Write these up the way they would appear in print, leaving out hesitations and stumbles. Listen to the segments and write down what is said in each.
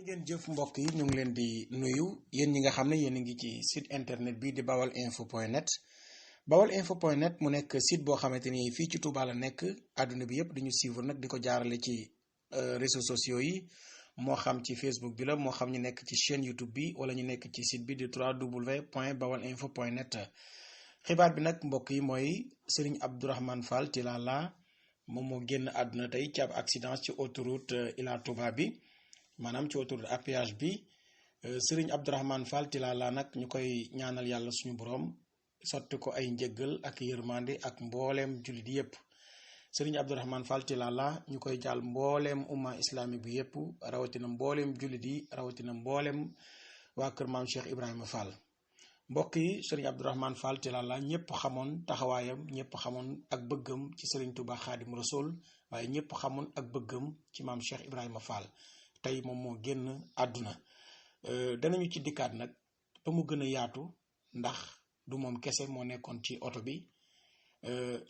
ngeen jëf mbokk yi ñu ngi leen di nuyu yéen ñi nga xam ne yéen a ngi ci site internet bi di bawalinfo.net bawalinfo.net mu nekk site boo xamante ni fii ci Touba la nekk àdduna bi yëpp di ñu suivre nag di ko jaarale ci réseaux sociaux yi moo xam ci Facebook bi la moo xam ñu nekk ci chaîne YouTube bi wala ñu nekk ci site bi di www.bawalinfo.net xibaar bi nag mbokk yi mooy Serigne Abdourahmane Fall Tilala moom moo génn àdduna tey ci ab accident ci autoroute Ila Touba bi maanaam ci autoroute à péage bi Serigne Abdourahmane Fall Tilala nag ñu koy ñaanal yàlla suñu borom sotti ko ay njëggal ak yërmande ak mbooleem jullit yépp Serigne Abdourahmane Fall Tilala ñu koy jaal mbooleem umma islamique bi yépp rawatina mbooleem jullit yi rawatina mbooleem waa kër maam Cheikh Ibrahima Fall mbokk yi Serigne Abdourahmane Fall Tilala ñëpp xamoon taxawaayam ñëpp xamoon ak bëggam ci Serigne Touba Khadim Rasoul waaye ñëpp xamoon ak bëggam ci maam Cheikh Ibrahima Fall tey moom moo génn àdduna danañu ci dikkaat nag ba mu gën a yaatu ndax du moom kese moo nekkoon ci oto bi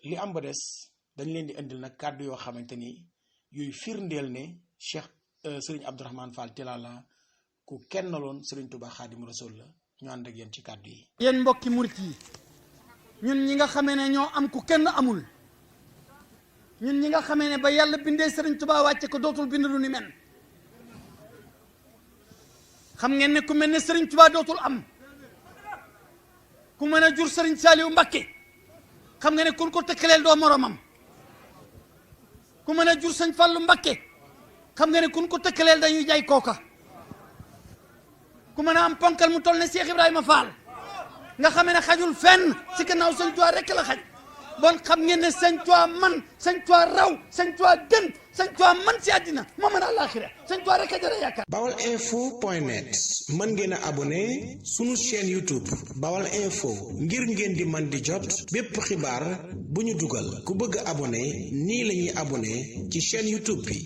li am ba des dañ leen di indil nag kàddu yoo xamante ni yuy firndeel ne Cheikh Serigne Abdourahmane Fall Tilala ku kennaloon Serigne Touba Khadim Rasoul la ñu ànd ak yéen ci kàddu yi. yéen mbokki murit yi ñun ñi nga xamee ne ñoo am ku kenn amul ñun ñi nga xamee ne ba yàlla bindee Serigne Touba wàcce ko dootul bind lu ni men xam ngeen ne ku mel ne Serigne Touba dootul am ku mën a jur Serigne Saliou Mbacké xam nga ne kun ko tëkkaleel doo moromam ku mën a jur Sëñ Fallu Mbacké xam nga ne kun ko tëkkaleel dañuy jaay kooka ku mën a am ponkal mu toll ne Cheikh Ibrahima Fall nga xam ne xajul fenn si gannaaw Sëñ Touba rek la xaj bon xam ngeen ne Sëñ Touba man Sëñ Touba raw Sëñ Touba gën Sëñ Touba man si àddina moo mën a àllaaxira Sëñ Touba rek a jara yaakaar. bawalinfo.net mën ngeen a abonné sunu chaîne YouTube Bawal Info ngir ngeen di man di jot bépp xibaar bu ñu dugal ku bëgg abonné nii la ñuy abonné ci chaîne YouTube bi.